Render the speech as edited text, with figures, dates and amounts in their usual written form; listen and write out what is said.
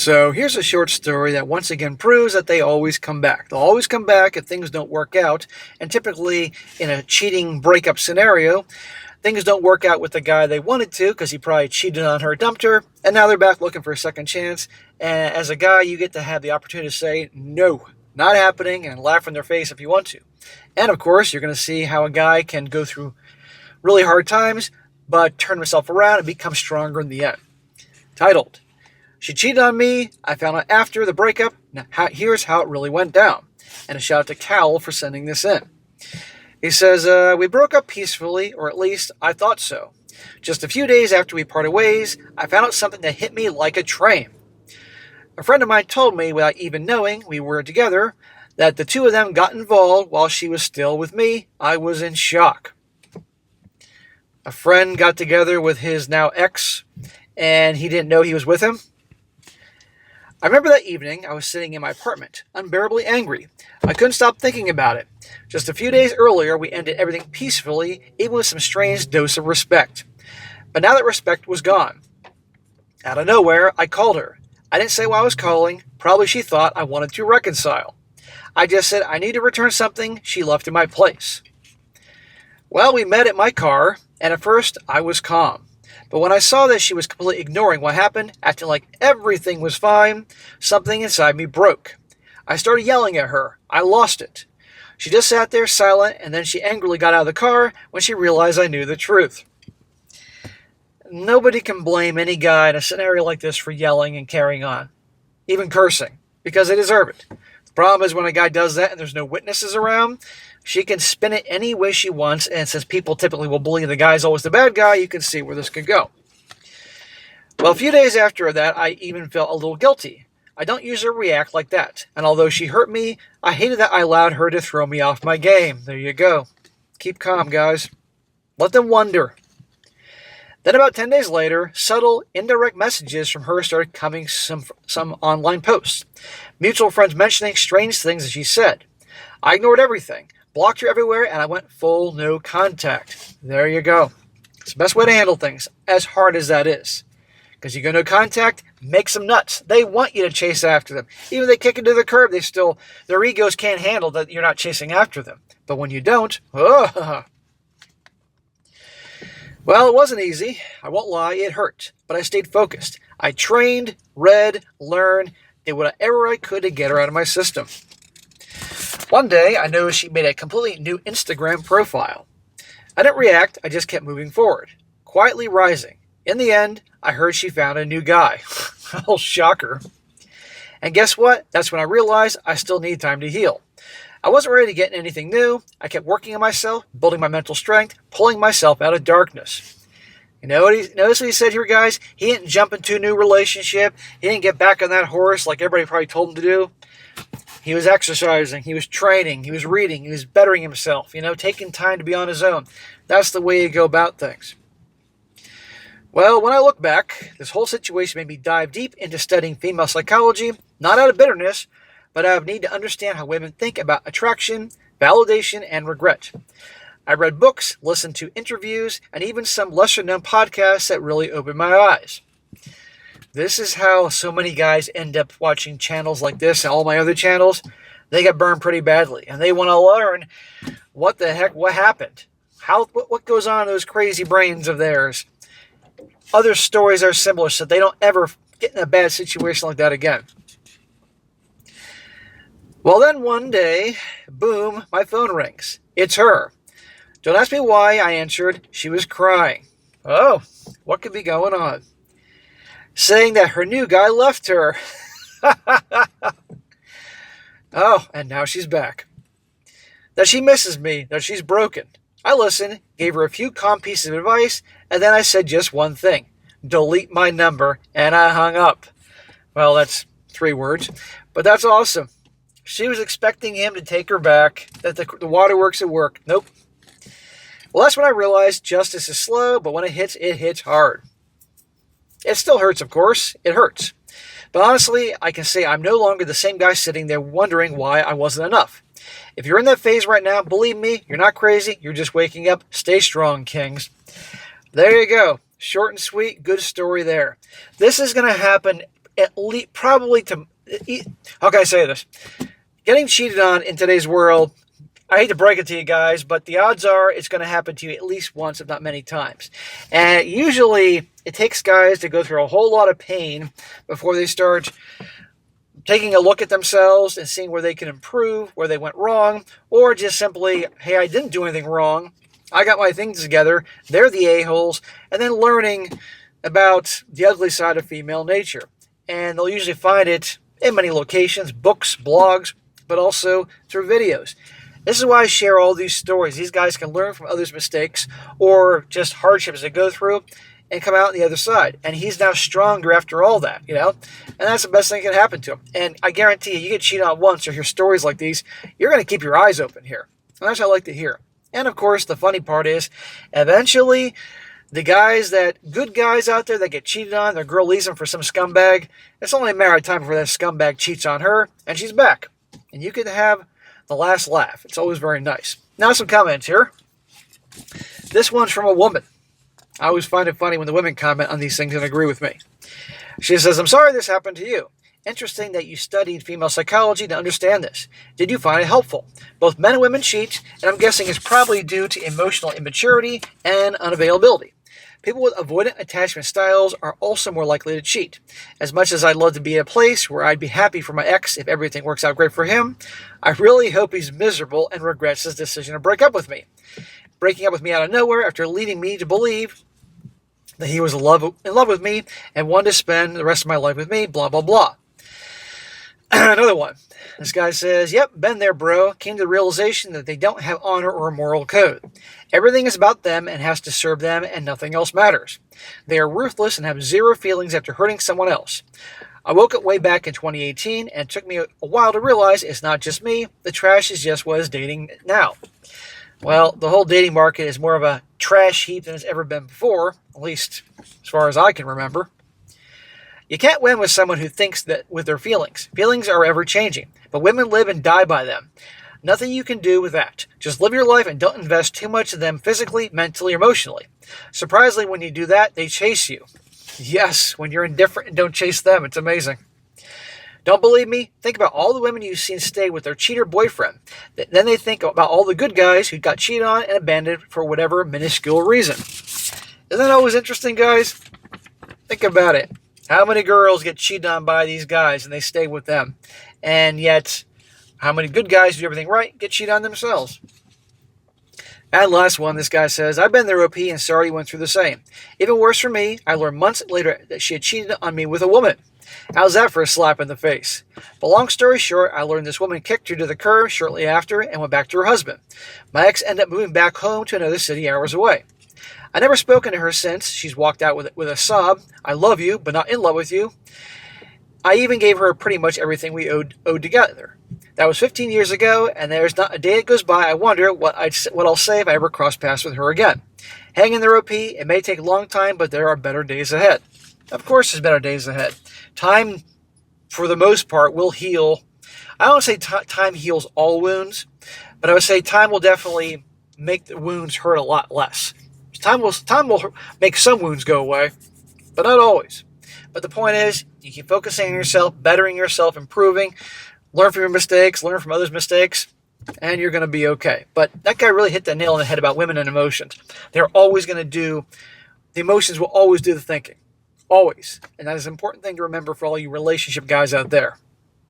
So here's a short story that once again proves that they always come back. They'll always come back if things don't work out. And typically in a cheating breakup scenario, things don't work out with the guy they wanted to because he probably cheated on her, dumped her, and now they're back looking for a second chance. And as a guy, you get to have the opportunity to say, no, not happening, and laugh in their face if you want to. And of course, you're going to see how a guy can go through really hard times, but turn himself around and become stronger in the end. Titled, She Cheated on Me, I Found Out After the Breakup. Now, here's how it really went down. And a shout out to Cal for sending this in. He says, we broke up peacefully, or at least I thought so. Just a few days after we parted ways, I found out something that hit me like a train. A friend of mine told me, without even knowing we were together, that the two of them got involved while she was still with me. I was in shock. A friend got together with his now ex, and he didn't know he was with him. I remember that evening I was sitting in my apartment, unbearably angry. I couldn't stop thinking about it. Just a few days earlier, we ended everything peacefully, even with some strange dose of respect. But now that respect was gone. Out of nowhere, I called her. I didn't say why I was calling. Probably she thought I wanted to reconcile. I just said I need to return something she left in my place. Well, we met at my car, and at first I was calm. But when I saw that she was completely ignoring what happened, acting like everything was fine, something inside me broke. I started yelling at her. I lost it. She just sat there silent, and then she angrily got out of the car when she realized I knew the truth. Nobody can blame any guy in a scenario like this for yelling and carrying on, even cursing, because they deserve it. The problem is when a guy does that and there's no witnesses around, she can spin it any way she wants, and since people typically will believe the guy's always the bad guy, you can see where this could go. Well, a few days after that, I even felt a little guilty. I don't usually react like that, and although she hurt me, I hated that I allowed her to throw me off my game. There you go. Keep calm, guys. Let them wonder. Then about 10 days later, subtle, indirect messages from her started coming some online posts. Mutual friends mentioning strange things that she said. I ignored everything, blocked her everywhere, and I went full no contact. There you go. It's the best way to handle things, as hard as that is. Because you go no contact, makes them nuts. They want you to chase after them. Even if they kick into the curb, their egos can't handle that you're not chasing after them. But when you don't, Well, it wasn't easy. I won't lie, it hurt. But I stayed focused. I trained, read, learned, did whatever I could to get her out of my system. One day, I noticed she made a completely new Instagram profile. I didn't react, I just kept moving forward, quietly rising. In the end, I heard she found a new guy. Oh, shocker. And guess what? That's when I realized I still need time to heal. I wasn't ready to get anything new. I kept working on myself, building my mental strength, pulling myself out of darkness. Notice what he said here, guys? He didn't jump into a new relationship. He didn't get back on that horse like everybody probably told him to do. He was exercising. He was training. He was reading. He was bettering himself, taking time to be on his own. That's the way you go about things. Well, when I look back, this whole situation made me dive deep into studying female psychology, not out of bitterness, but out of need to understand how women think about attraction, validation, and regret. I read books, listened to interviews, and even some lesser-known podcasts that really opened my eyes. This is how so many guys end up watching channels like this and all my other channels. They get burned pretty badly, and they want to learn what happened, what goes on in those crazy brains of theirs. Other stories are similar, so they don't ever get in a bad situation like that again. Well, then one day, boom, my phone rings. It's her. Don't ask me why, I answered. She was crying. Oh, what could be going on? Saying that her new guy left her. Oh, and now she's back. That she misses me, that she's broken. I listened, gave her a few calm pieces of advice, and then I said just one thing. Delete my number, and I hung up. Well, that's 3 words, but that's awesome. She was expecting him to take her back, that the waterworks at work. Nope. Well, that's when I realized justice is slow, but when it hits hard. It still hurts, of course. It hurts. But honestly, I can say I'm no longer the same guy sitting there wondering why I wasn't enough. If you're in that phase right now, believe me, you're not crazy. You're just waking up. Stay strong, kings. There you go. Short and sweet. Good story there. This is going to happen at least probably to, how can I say this? Getting cheated on in today's world, I hate to break it to you guys, but the odds are it's going to happen to you at least once, if not many times. And usually it takes guys to go through a whole lot of pain before they start taking a look at themselves and seeing where they can improve, where they went wrong, or just simply, hey, I didn't do anything wrong. I got my things together. They're the a-holes. And then learning about the ugly side of female nature. And they'll usually find it in many locations, books, blogs, but also through videos. This is why I share all these stories. These guys can learn from others' mistakes or just hardships they go through and come out on the other side. And he's now stronger after all that, And that's the best thing that can happen to him. And I guarantee you get cheated on once or hear stories like these, you're going to keep your eyes open here. And that's what I like to hear. And of course, the funny part is, eventually, the good guys out there that get cheated on, their girl leaves them for some scumbag, it's only a matter of time before that scumbag cheats on her, and she's back. And you can have the last laugh. It's always very nice. Now some comments here. This one's from a woman. I always find it funny when the women comment on these things and agree with me. She says, I'm sorry this happened to you. Interesting that you studied female psychology to understand this. Did you find it helpful? Both men and women cheat, and I'm guessing it's probably due to emotional immaturity and unavailability. People with avoidant attachment styles are also more likely to cheat. As much as I'd love to be in a place where I'd be happy for my ex if everything works out great for him, I really hope he's miserable and regrets his decision to break up with me. Breaking up with me out of nowhere after leading me to believe that he was in love with me and wanted to spend the rest of my life with me, blah, blah, blah. Another one. This guy says, yep, been there, bro. Came to the realization that they don't have honor or a moral code. Everything is about them and has to serve them, and nothing else matters. They are ruthless and have zero feelings after hurting someone else. I woke up way back in 2018, and it took me a while to realize it's not just me. The trash is just what is dating now. Well, the whole dating market is more of a trash heap than it's ever been before, at least as far as I can remember. You can't win with someone who thinks that with their feelings. Feelings are ever-changing, but women live and die by them. Nothing you can do with that. Just live your life and don't invest too much of them physically, mentally, or emotionally. Surprisingly, when you do that, they chase you. Yes, when you're indifferent and don't chase them, it's amazing. Don't believe me? Think about all the women you've seen stay with their cheater boyfriend. Then they think about all the good guys who got cheated on and abandoned for whatever minuscule reason. Isn't that always interesting, guys? Think about it. How many girls get cheated on by these guys and they stay with them? And yet, how many good guys who do everything right get cheated on themselves? And last one, this guy says, I've been there, OP, and sorry you went through the same. Even worse for me, I learned months later that she had cheated on me with a woman. How's that for a slap in the face? But long story short, I learned this woman kicked her to the curb shortly after and went back to her husband. My ex ended up moving back home to another city hours away. I never spoken to her since. She's walked out with a sob. I love you, but not in love with you. I even gave her pretty much everything we owed together. That was 15 years ago, and there's not a day that goes by I wonder what I'll say if I ever cross paths with her again. Hang in there, OP. It may take a long time, but there are better days ahead. Of course there's better days ahead. Time, for the most part, will heal. I don't say time heals all wounds, but I would say time will definitely make the wounds hurt a lot less. Time will make some wounds go away, but not always. But the point is, you keep focusing on yourself, bettering yourself, improving, learn from your mistakes, learn from others' mistakes, and you're going to be okay. But that guy really hit the nail on the head about women and emotions. They're always going to do, the emotions will always do the thinking. Always. And that is an important thing to remember for all you relationship guys out there.